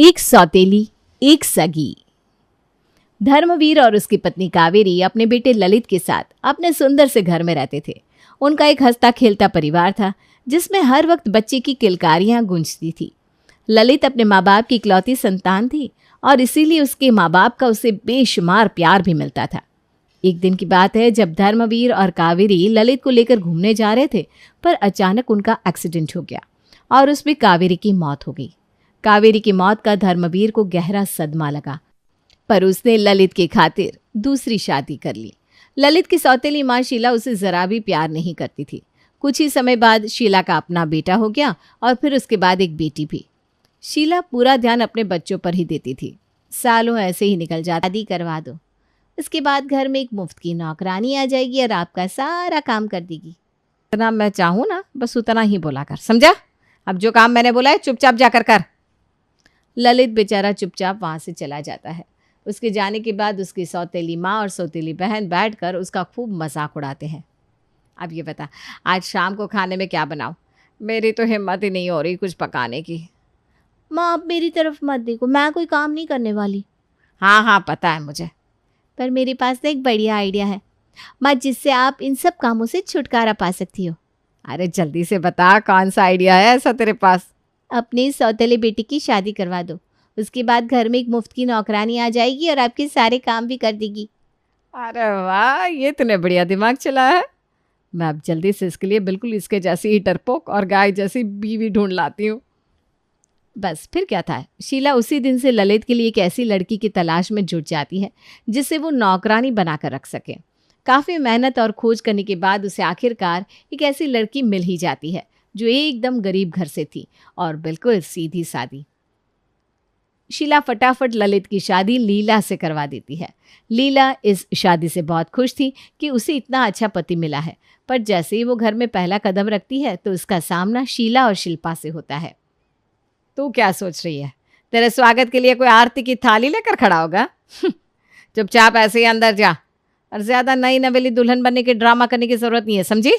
एक सौतेली एक सगी। धर्मवीर और उसकी पत्नी कावेरी अपने बेटे ललित के साथ अपने सुंदर से घर में रहते थे। उनका एक हंसता खेलता परिवार था जिसमें हर वक्त बच्चे की किलकारियां गूंजती थी। ललित अपने माँ बाप की इकलौती संतान थी और इसीलिए उसके माँ बाप का उसे बेशुमार प्यार भी मिलता था। एक दिन की बात है जब धर्मवीर और कावेरी ललित को लेकर घूमने जा रहे थे, पर अचानक उनका एक्सीडेंट हो गया और उसमें कावेरी की मौत हो गई। कावेरी की मौत का धर्मवीर को गहरा सदमा लगा, पर उसने ललित के खातिर दूसरी शादी कर ली। ललित की सौतेली माँ शीला उसे जरा भी प्यार नहीं करती थी। कुछ ही समय बाद शीला का अपना बेटा हो गया और फिर उसके बाद एक बेटी भी। शीला पूरा ध्यान अपने बच्चों पर ही देती थी। सालों ऐसे ही निकल जाता। शादी करवा दो, इसके बाद घर में एक मुफ्त की नौकरानी आ जाएगी और आपका सारा काम कर देगी। इतना मैं चाहूँ ना, बस उतना ही बोला कर, समझा? अब जो काम मैंने बोला है चुपचाप जाकर कर। ललित बेचारा चुपचाप वहाँ से चला जाता है। उसके जाने के बाद उसकी सौतेली माँ और सौतेली बहन बैठकर उसका खूब मजाक उड़ाते हैं। अब ये बता, आज शाम को खाने में क्या बनाऊँ? मेरी तो हिम्मत ही नहीं हो रही कुछ पकाने की। माँ, आप मेरी तरफ मत देखो, मैं कोई काम नहीं करने वाली। हाँ हाँ पता है मुझे, पर मेरे पास ना एक बढ़िया आइडिया है माँ, जिससे आप इन सब कामों से छुटकारा पा सकती हो। अरे जल्दी से बता, कौन सा आइडिया है ऐसा तेरे पास? अपनी सौतेले बेटी की शादी करवा दो, उसके बाद घर में एक मुफ्त की नौकरानी आ जाएगी और आपके सारे काम भी कर देगी। अरे वाह, ये तूने बढ़िया दिमाग चलाया है। मैं अब जल्दी से इसके लिए बिल्कुल इसके जैसी ही डरपोक और गाय जैसी बीवी ढूंढ लाती हूँ। बस फिर क्या था, शीला उसी दिन से ललित के लिए एक ऐसी लड़की की तलाश में जुट जाती है जिसे वो नौकरानी बनाकर रख सके। काफ़ी मेहनत और खोज करने के बाद उसे आखिरकार एक ऐसी लड़की मिल ही जाती है जो एकदम गरीब घर से थी और बिल्कुल सीधी सादी। शीला फटाफट ललित की शादी लीला से करवा देती है। लीला इस शादी से बहुत खुश थी कि उसे इतना अच्छा पति मिला है, पर जैसे ही वो घर में पहला कदम रखती है तो उसका सामना शीला और शिल्पा से होता है। तू क्या सोच रही है? तेरे स्वागत के लिए कोई आरती की थाली लेकर खड़ा होगा? चुपचाप ऐसे ही अंदर जा, और ज्यादा नई नवेली दुल्हन बनने के ड्रामा करने की जरूरत नहीं है, समझी?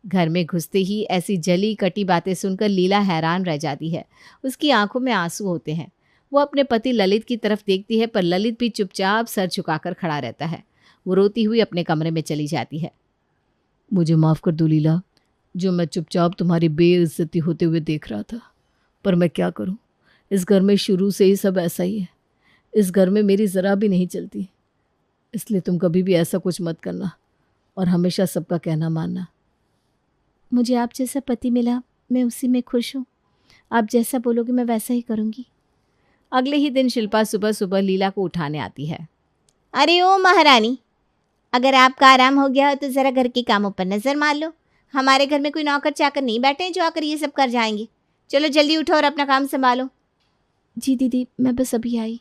घर में घुसते ही ऐसी जली कटी बातें सुनकर लीला हैरान रह जाती है। उसकी आंखों में आंसू होते हैं। वो अपने पति ललित की तरफ देखती है, पर ललित भी चुपचाप सर झुकाकर खड़ा रहता है। वो रोती हुई अपने कमरे में चली जाती है। मुझे माफ़ कर दो लीला, जो मैं चुपचाप तुम्हारी बेइज्जती होते हुए देख रहा था, पर मैं क्या करूं, इस घर में शुरू से ही सब ऐसा ही है। इस घर में मेरी ज़रा भी नहीं चलती, इसलिए तुम कभी भी ऐसा कुछ मत करना और हमेशा सबका कहना मानना। मुझे आप जैसा पति मिला, मैं उसी में खुश हूँ। आप जैसा बोलोगे मैं वैसा ही करूँगी। अगले ही दिन शिल्पा सुबह सुबह लीला को उठाने आती है। अरे ओ महारानी, अगर आपका आराम हो गया हो तो ज़रा घर के कामों पर नज़र मार लो। हमारे घर में कोई नौकर चाकर नहीं बैठे हैं जो आकर ये सब कर जाएंगे। चलो जल्दी उठो और अपना काम संभालो। जी दीदी, मैं बस अभी आई।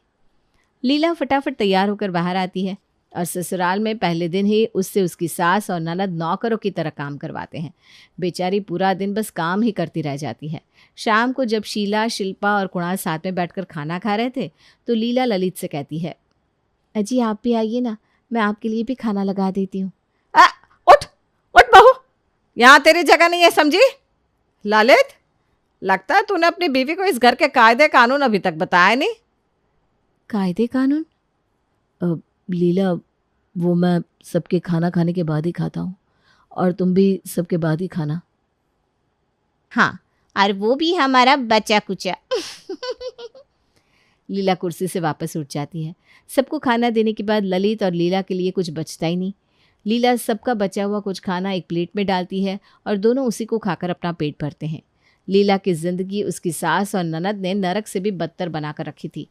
लीला फटाफट तैयार होकर बाहर आती है और ससुराल में पहले दिन ही उससे उसकी सास और ननद नौकरों की तरह काम करवाते हैं। बेचारी पूरा दिन बस काम ही करती रह जाती है। शाम को जब शीला, शिल्पा और कुणाल साथ में बैठकर खाना खा रहे थे तो लीला ललित से कहती है, अजी आप भी आइए ना, मैं आपके लिए भी खाना लगा देती हूँ। उठ उठ बहू, यहाँ तेरी जगह नहीं है, समझी? ललित, लगता है तूने अपनी बीवी को इस घर के कायदे कानून अभी तक बताया नहीं। कायदे कानून? लीला, वो मैं सबके खाना खाने के बाद ही खाता हूँ, और तुम भी सबके बाद ही खाना। हाँ, और वो भी हमारा बचा कुचा। लीला कुर्सी से वापस उठ जाती है। सबको खाना देने के बाद ललित और लीला के लिए कुछ बचता ही नहीं। लीला सबका बचा हुआ कुछ खाना एक प्लेट में डालती है और दोनों उसी को खाकर अपना पेट भरते हैं। लीला की जिंदगी उसकी सास और ननद ने नरक से भी बदतर बनाकर रखी थी,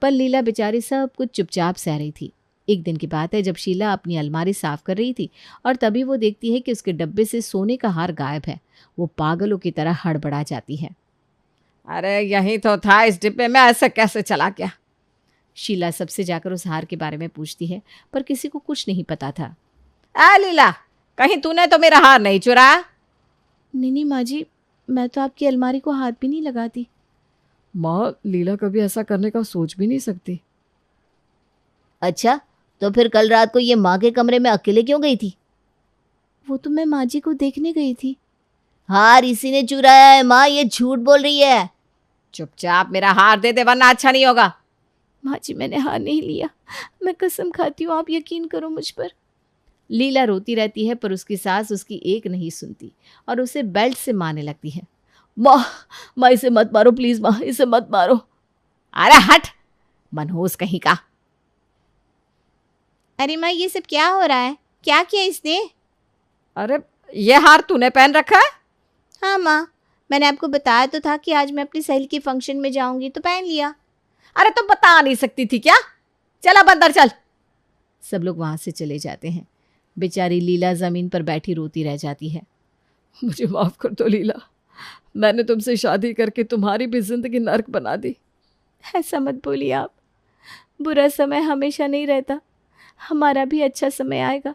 पर लीला बेचारी सब कुछ चुपचाप सह रही थी। एक दिन की बात है जब शीला अपनी अलमारी साफ कर रही थी और तभी वो देखती है कि उसके डब्बे से सोने का हार गायब है। वो पागलों की तरह हड़बड़ा जाती है। अरे यही तो था, इस डिब्बे में ऐसे कैसे चला गया? शीला सबसे जाकर उस हार के बारे में पूछती है, पर किसी को कुछ नहीं पता था। लीला, कहीं तूने तो मेरा हार नहीं चुराया? नहीं माँ जी, मैं तो आपकी अलमारी को हाथ भी नहीं लगाती। माँ, लीला कभी ऐसा करने का सोच भी नहीं सकती। अच्छा, तो फिर कल रात को ये माँ के कमरे में अकेले क्यों गई थी? वो तो मैं माँ जी को देखने गई थी। हार इसी ने चुराया है माँ, ये झूठ बोल रही है। चुपचाप मेरा हार दे दे वरना अच्छा नहीं होगा। माँ जी मैंने हार नहीं लिया, मैं कसम खाती हूँ, आप यकीन करो मुझ पर। लीला रोती रहती है पर उसकी सास उसकी एक नहीं सुनती और उसे बेल्ट से मारने लगती है। माँ माँ इसे मत मारो प्लीज, माँ इसे मत मारो। अरे हट मनहूस कहीं का। अरे माँ ये सब क्या हो रहा है? क्या किया इसने? अरे ये हार तूने पहन रखा है? हाँ माँ, मैंने आपको बताया तो था कि आज मैं अपनी सहेली के फंक्शन में जाऊंगी तो पहन लिया। अरे तो बता नहीं सकती थी क्या? चल अब अंदर चल। सब लोग वहां से चले जाते हैं। बेचारी लीला जमीन पर बैठी रोती रह जाती है। मुझे माफ कर दो लीला, मैंने तुमसे शादी करके तुम्हारी भी जिंदगी नर्क बना दी। ऐसा मत बोलिए आप, बुरा समय हमेशा नहीं रहता, हमारा भी अच्छा समय आएगा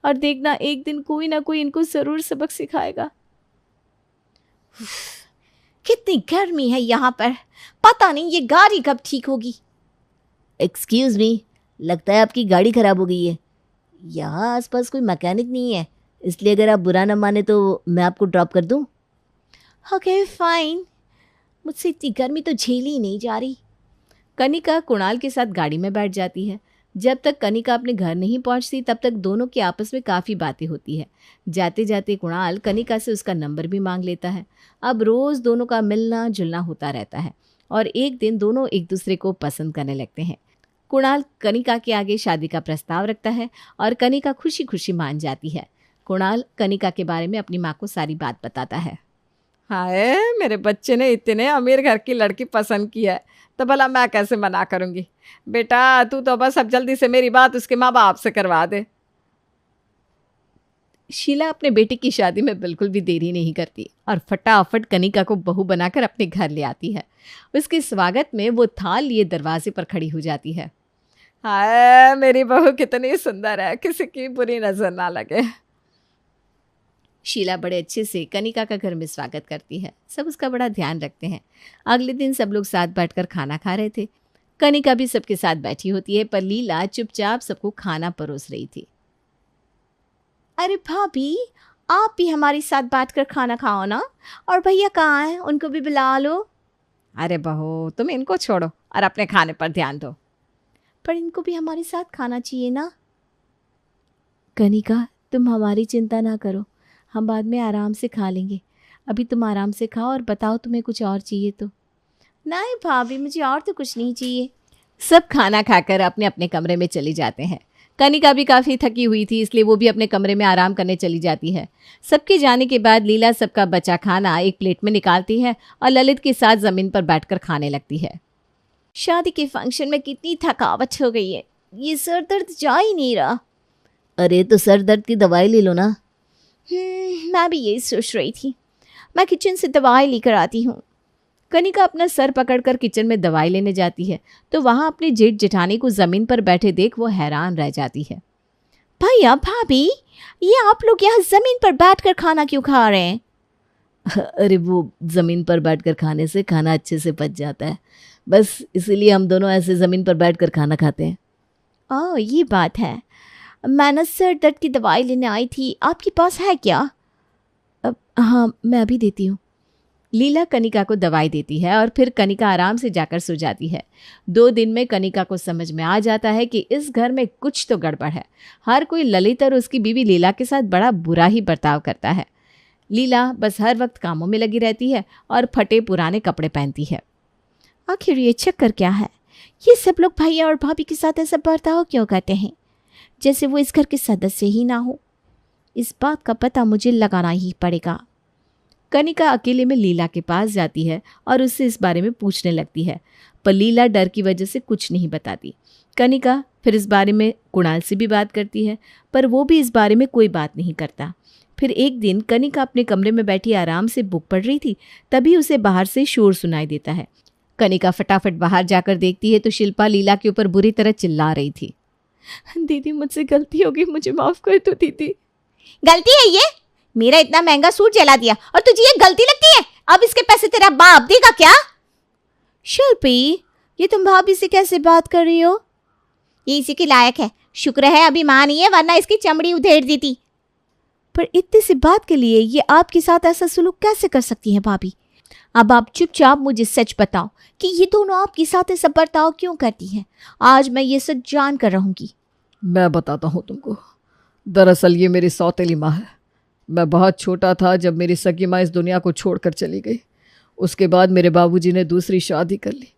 और देखना एक दिन कोई ना कोई इनको ज़रूर सबक सिखाएगा। कितनी गर्मी है यहाँ पर, पता नहीं ये गाड़ी कब ठीक होगी। एक्सक्यूज मी, लगता है आपकी गाड़ी खराब हो गई है। यहाँ आसपास कोई मैकेनिक नहीं है, इसलिए अगर आप बुरा ना माने तो मैं आपको ड्रॉप कर दूँ। ओके फाइन, मुझसे इतनी गर्मी तो झेली ही नहीं जा रही। कनिका कुणाल के साथ गाड़ी में बैठ जाती है। जब तक कनिका अपने घर नहीं पहुंचती तब तक दोनों की आपस में काफ़ी बातें होती है। जाते जाते कुणाल कनिका से उसका नंबर भी मांग लेता है। अब रोज़ दोनों का मिलना जुलना होता रहता है और एक दिन दोनों एक दूसरे को पसंद करने लगते हैं। कुणाल कनिका के आगे शादी का प्रस्ताव रखता है और कनिका खुशी खुशी मान जाती है। कुणाल कनिका के बारे में अपनी माँ को सारी बात बताता है। हाय, मेरे बच्चे ने इतने अमीर घर की लड़की पसंद की है तो भला मैं कैसे मना करूँगी। बेटा तू तो बस अब जल्दी से मेरी बात उसके माँ बाप से करवा दे। शीला अपने बेटे की शादी में बिल्कुल भी देरी नहीं करती और फटाफट कनिका को बहू बनाकर अपने घर ले आती है। उसके स्वागत में वो थाल लिए दरवाजे पर खड़ी हो जाती है। हाय, मेरी बहू कितनी सुंदर है, किसी की बुरी नजर ना लगे। शीला बड़े अच्छे से कनिका का घर में स्वागत करती है। सब उसका बड़ा ध्यान रखते हैं। अगले दिन सब लोग साथ बैठकर खाना खा रहे थे। कनिका भी सबके साथ बैठी होती है पर लीला चुपचाप सबको खाना परोस रही थी। अरे भाभी, आप भी हमारे साथ बैठकर खाना खाओ ना। और भैया कहाँ हैं, उनको भी बुला लो। अरे बहू, तुम इनको छोड़ो और अपने खाने पर ध्यान दो। पर इनको भी हमारे साथ खाना चाहिए ना। कनिका तुम हमारी चिंता ना करो, हम बाद में आराम से खा लेंगे। अभी तुम आराम से खाओ और बताओ तुम्हें कुछ और चाहिए तो। नहीं भाभी, मुझे और तो कुछ नहीं चाहिए। सब खाना खाकर अपने अपने कमरे में चली जाते हैं। कनिका भी काफ़ी थकी हुई थी इसलिए वो भी अपने कमरे में आराम करने चली जाती है। सबके जाने के बाद लीला सबका बचा खाना एक प्लेट में निकालती है और ललित के साथ ज़मीन पर बैठकर खाने लगती है। शादी के फंक्शन में कितनी थकावट हो गई है, ये सर दर्द जा ही नहीं रहा। अरे तो सर दर्द की दवाई ले लो ना। मैं भी यही सोच रही थी, मैं किचन से दवाई लेकर आती हूँ। कनिका अपना सर पकड़कर किचन में दवाई लेने जाती है तो वहाँ अपने जेठ जेठानी को ज़मीन पर बैठे देख वो हैरान रह जाती है। भैया भाभी, ये आप लोग यहाँ ज़मीन पर बैठकर खाना क्यों खा रहे हैं? अरे वो ज़मीन पर बैठकर खाने से खाना अच्छे से पच जाता है, बस इसीलिए हम दोनों ऐसे ज़मीन पर बैठकर खाना खाते हैं। ओह ये बात है। मैं ना सर दर्द की दवाई लेने आई थी, आपके पास है क्या? हाँ मैं अभी देती हूँ। लीला कनिका को दवाई देती है और फिर कनिका आराम से जाकर सो जाती है। 2 दिन में कनिका को समझ में आ जाता है कि इस घर में कुछ तो गड़बड़ है। हर कोई ललित और उसकी बीवी लीला के साथ बड़ा बुरा ही बर्ताव करता है। लीला बस हर वक्त कामों में लगी रहती है और फटे पुराने कपड़े पहनती है। आखिर ये चक्कर क्या है? ये सब लोग भैया और भाभी के साथ ऐसा बर्ताव क्यों करते हैं, जैसे वो इस घर के सदस्य ही ना हो? इस बात का पता मुझे लगाना ही पड़ेगा। कनिका अकेले में लीला के पास जाती है और उससे इस बारे में पूछने लगती है पर लीला डर की वजह से कुछ नहीं बताती। कनिका फिर इस बारे में कुणाल से भी बात करती है पर वो भी इस बारे में कोई बात नहीं करता। फिर एक दिन कनिका अपने कमरे में बैठी आराम से बुक पढ़ रही थी, तभी उसे बाहर से शोर सुनाई देता है। कनिका फटाफट बाहर जाकर देखती है तो शिल्पा लीला के ऊपर बुरी तरह चिल्ला रही थी। दीदी मुझसे गलती हो गई, मुझे माफ़ कर दो दीदी। गलती है ये? मेरा इतना महंगा सूट जला दिया और तुझे ये गलती लगती है? अब इसके पैसे तेरा बाप देगा क्या? शिल्पी, ये तुम भाभी से कैसे बात कर रही हो? ये इसी के लायक है, शुक्र है अभी मां नहीं है, वरना इसकी चमड़ी उधेड़ देती। पर इतनी सी बात के लिए ये आपके साथ ऐसा सुलूक कैसे कर सकती है भाभी? अब आप चुपचाप मुझे सच बताओ कि ये दोनों आपके साथ ऐसा बर्ताव क्यों करती हैं। आज मैं ये सच जान कर रहूंगी। मैं बताता हूँ तुमको। दरअसल ये मेरी सौतेली माँ है। मैं बहुत छोटा था जब मेरी सगी माँ इस दुनिया को छोड़कर चली गई। उसके बाद मेरे बाबूजी ने दूसरी शादी कर ली।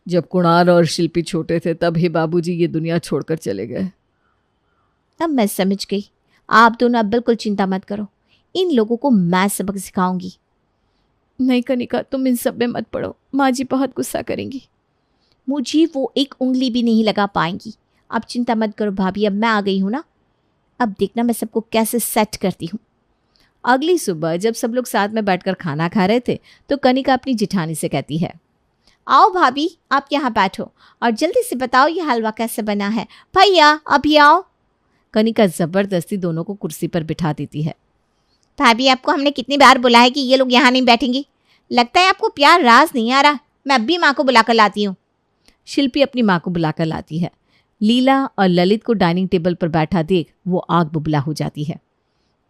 जब कुणाल और शिल्पी छोटे थे तब ही बाबूजी ये दुनिया छोड़कर चले गए। अब मैं समझ गई। आप दोनों अब बिल्कुल चिंता मत करो, इन लोगों को मैं सबक सिखाऊंगी। नहीं कनिका, तुम इन सब में मत पड़ो, माँ जी बहुत गुस्सा करेंगी। मुझे वो एक उंगली भी नहीं लगा पाएंगी। अब चिंता मत करो भाभी, अब मैं आ गई हूँ ना। अब देखना मैं सबको कैसे सेट करती हूँ। अगली सुबह जब सब लोग साथ में बैठकर खाना खा रहे थे तो कनिका अपनी जिठानी से कहती है, आओ भाभी, आप यहाँ बैठो और जल्दी से बताओ ये हलवा कैसे बना है। भैया अभी आओ। कनिका जबरदस्ती दोनों को कुर्सी पर बिठा देती है। भाभी, आपको हमने कितनी बार बुलाया है कि ये लोग यहाँ नहीं बैठेंगी। लगता है आपको प्यार रास नहीं आ रहा। मैं अब भी माँ को बुलाकर लाती हूँ। शिल्पी अपनी माँ को बुलाकर लाती है। लीला और ललित को डाइनिंग टेबल पर बैठा देख वो आग बुबला हो जाती है।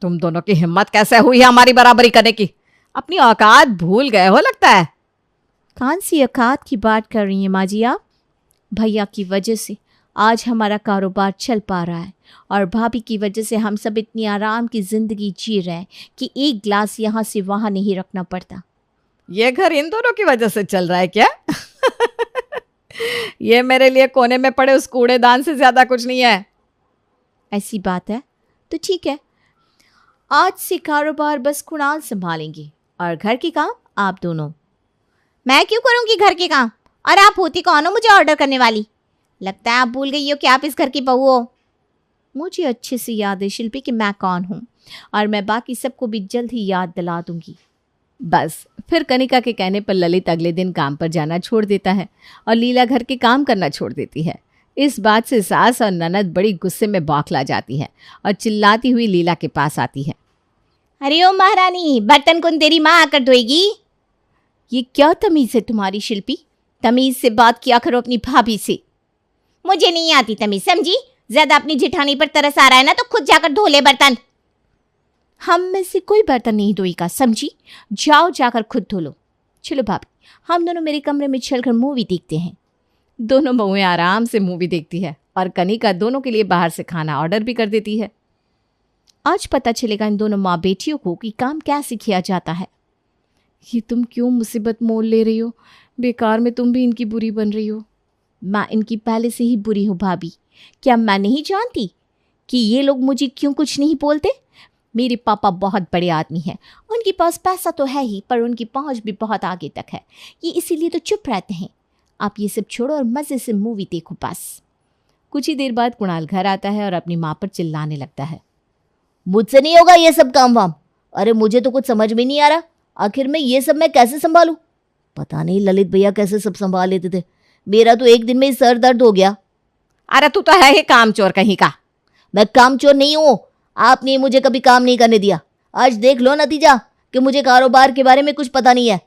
तुम दोनों की हिम्मत कैसे हुई है हमारी बराबरी करने की? अपनी औकात भूल गए हो लगता है। कौन सी औकात की बात कर रही हैं माँ जी आप? भैया की वजह से आज हमारा कारोबार चल पा रहा है और भाभी की वजह से हम सब इतनी आराम की ज़िंदगी जी रहे हैं कि एक ग्लास यहाँ से वहाँ नहीं रखना पड़ता। ये घर इन दोनों की वजह से चल रहा है क्या? ये मेरे लिए कोने में पड़े उस कूड़ेदान से ज्यादा कुछ नहीं है। ऐसी बात है तो ठीक है, आज से कारोबार बस कुणाल संभालेंगे और घर के काम आप दोनों। मैं क्यों करूँगी घर के काम? और आप होती कौन हो मुझे ऑर्डर करने वाली? लगता है आप भूल गई हो कि आप इस घर की बहू हो। मुझे अच्छे से याद है शिल्पी कि मैं कौन हूँ और मैं बाकी सबको भी जल्द ही याद दिला दूंगी। बस फिर कनिका के कहने पर ललित अगले दिन काम पर जाना छोड़ देता है और लीला घर के काम करना छोड़ देती है। इस बात से सास और ननद बड़ी गुस्से में बौखला जाती है और चिल्लाती हुई लीला के पास आती है। अरे ओ महारानी, बर्तन कौन तेरी माँ आकर धोएगी? ये क्या तमीज़ है तुम्हारी शिल्पी? तमीज़ से बात किया करो अपनी भाभी से। मुझे नहीं आती तमीज़, समझी? ज्यादा अपनी जिठानी पर तरस आ रहा है ना तो खुद जाकर धो ले बर्तन। हम में से कोई बर्तन नहीं धोएगा, समझी? जाओ जाकर खुद धो लो। चलो भाभी, हम दोनों मेरे कमरे में चलकर मूवी देखते हैं। दोनों बहुएं आराम से मूवी देखती है और कनिका दोनों के लिए बाहर से खाना ऑर्डर भी कर देती है। आज पता चलेगा इन दोनों माँ बेटियों को कि काम कैसे किया जाता है। ये तुम क्यों मुसीबत मोल ले रही हो? बेकार में तुम भी इनकी बुरी बन रही हो। मैं इनकी पहले से ही बुरी हूँ भाभी। क्या मैं नहीं जानती कि ये लोग मुझे क्यों कुछ नहीं बोलते? मेरे पापा बहुत बड़े आदमी हैं, उनके पास पैसा तो है ही पर उनकी पहुंच भी बहुत आगे तक है। ये इसीलिए तो चुप रहते हैं। आप ये सब छोड़ो और मज़े से मूवी देखो बस। कुछ ही देर बाद कुणाल घर आता है और अपनी माँ पर चिल्लाने लगता है। मुझसे नहीं होगा ये सब काम वाम। अरे मुझे तो कुछ समझ में नहीं आ रहा, आखिर में ये सब मैं कैसे संभालूं? पता नहीं ललित भैया कैसे सब संभाल लेते थे, मेरा तो एक दिन में ही सर दर्द हो गया। अरे तू तो है ही कामचोर कहीं का। मैं कामचोर नहीं हूँ, आपने मुझे कभी काम नहीं करने दिया। आज देख लो नतीजा कि मुझे कारोबार के बारे में कुछ पता नहीं है।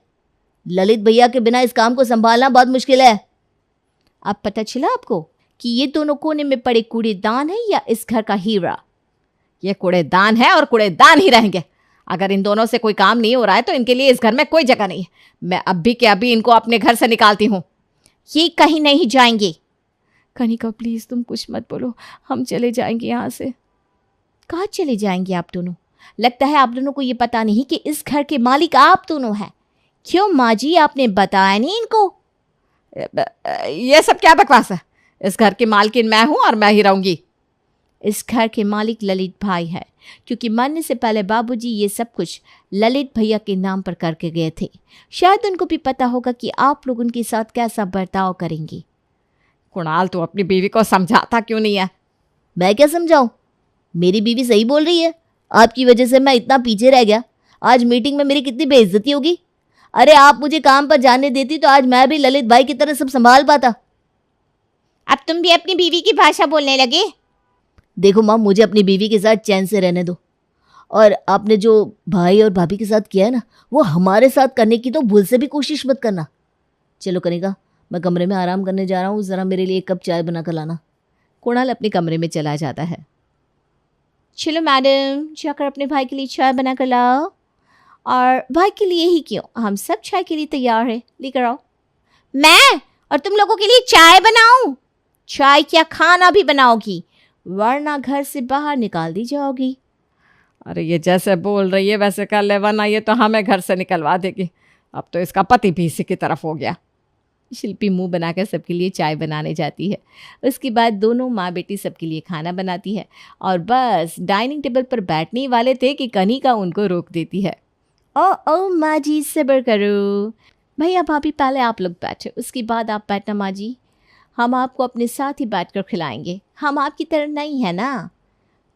ललित भैया के बिना इस काम को संभालना बहुत मुश्किल है। अब पता चला आपको कि ये दोनों कोने में पड़े कूड़ेदान है या इस घर का हीरा? ये कूड़ेदान है और कूड़ेदान ही रहेंगे। अगर इन दोनों से कोई काम नहीं हो रहा है तो इनके लिए इस घर में कोई जगह नहीं है। मैं अभी के अभी इनको अपने घर से निकालती हूँ। ये कहीं नहीं जाएंगे। कनिका प्लीज तुम कुछ मत बोलो, हम चले जाएंगे यहाँ से। कहाँ चले जाएंगे आप दोनों? लगता है आप दोनों को ये पता नहीं कि इस घर के मालिक आप दोनों हैं। क्यों माँ जी, आपने बताया नहीं इनको? ये सब क्या बकवास है? इस घर की मालकिन मैं हूँ और मैं ही रहूंगी। इस घर के मालिक ललित भाई है, क्योंकि मरने से पहले बाबूजी ये सब कुछ ललित भैया के नाम पर करके गए थे। शायद उनको भी पता होगा कि आप लोग उनके साथ कैसा बर्ताव करेंगे। कुणाल तू अपनी बीवी को समझाता क्यों नहीं है? मैं क्या समझाऊं? मेरी बीवी सही बोल रही है। आपकी वजह से मैं इतना पीछे रह गया। आज मीटिंग में मेरी कितनी बेइज्जती होगी। अरे आप मुझे काम पर जाने देती तो आज मैं भी ललित भाई की तरह सब संभाल पाता। अब तुम भी अपनी बीवी की भाषा बोलने लगे। देखो माँ, मुझे अपनी बीवी के साथ चैन से रहने दो। और आपने जो भाई और भाभी के साथ किया है ना, वो हमारे साथ करने की तो भूल से भी कोशिश मत करना। चलो कनिका, मैं कमरे में आराम करने जा रहा हूँ, ज़रा मेरे लिए एक कप चाय बना कर लाना। कुणाल अपने कमरे में चला जाता है। चलो मैडम, जाकर अपने भाई के लिए चाय बना कर लाओ। और भाई के लिए ही क्यों, हम सब चाय के लिए तैयार है, लेकर आओ। मैं और तुम लोगों के लिए चाय बनाऊं? चाय क्या खाना भी बनाओगी, वरना घर से बाहर निकाल दी जाओगी। अरे ये जैसे बोल रही है वैसे कर ले, वरना ये तो हमें घर से निकलवा देगी। अब तो इसका पति भी इसी की तरफ हो गया। शिल्पी मुंह बनाकर सबके लिए चाय बनाने जाती है। उसके बाद दोनों माँ बेटी सबके लिए खाना बनाती है और बस डाइनिंग टेबल पर बैठने ही वाले थे कि कनिका उनको रोक देती है। ओ माँ जी, सब्र करो। भैया भाभी पहले आप लोग बैठो, उसके बाद आप बैठना माँ जी। हम आपको अपने साथ ही बैठकर खिलाएंगे, हम आपकी तरह नहीं है ना।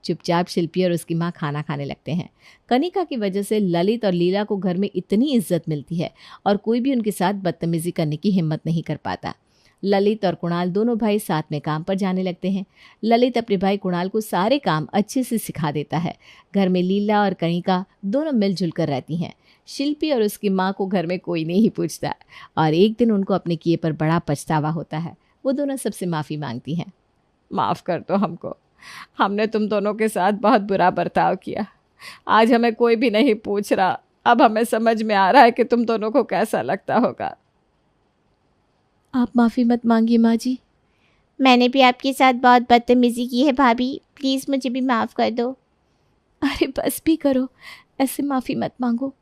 चुपचाप शिल्पी और उसकी माँ खाना खाने लगते हैं। कनिका की वजह से ललित और लीला को घर में इतनी इज्जत मिलती है और कोई भी उनके साथ बदतमीजी करने की हिम्मत नहीं कर पाता। ललित और कुणाल दोनों भाई साथ में काम पर जाने लगते हैं। ललित अपने भाई कुणाल को सारे काम अच्छे से सिखा देता है। घर में लीला और कनिका दोनों मिलजुल कर रहती हैं। शिल्पी और उसकी माँ को घर में कोई नहीं पूछता और एक दिन उनको अपने किए पर बड़ा पछतावा होता है। वो दोनों सबसे माफ़ी मांगती हैं। माफ़ कर दो हमको, हमने तुम दोनों के साथ बहुत बुरा बर्ताव किया। आज हमें कोई भी नहीं पूछ रहा, अब हमें समझ में आ रहा है कि तुम दोनों को कैसा लगता होगा। आप माफ़ी मत मांगिए माँ जी। मैंने भी आपके साथ बहुत बदतमीज़ी की है भाभी, प्लीज़ मुझे भी माफ़ कर दो। अरे बस भी करो, ऐसे माफ़ी मत मांगो।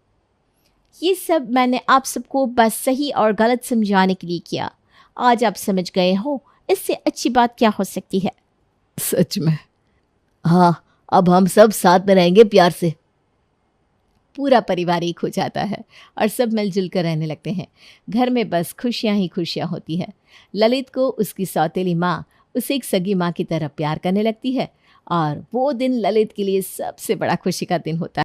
ये सब मैंने आप सबको बस सही और गलत समझाने के लिए किया। आज आप समझ गए हो, इससे अच्छी बात क्या हो सकती है। सच में। हाँ, अब हम सब साथ में रहेंगे प्यार से। पूरा परिवार एक हो जाता है और सब मिलजुल कर रहने लगते हैं। घर में बस खुशियां ही खुशियां होती है। ललित को उसकी सौतेली माँ उसे एक सगी माँ की तरह प्यार करने लगती है और वो दिन ललित के लिए सबसे बड़ा खुशी का दिन होता है।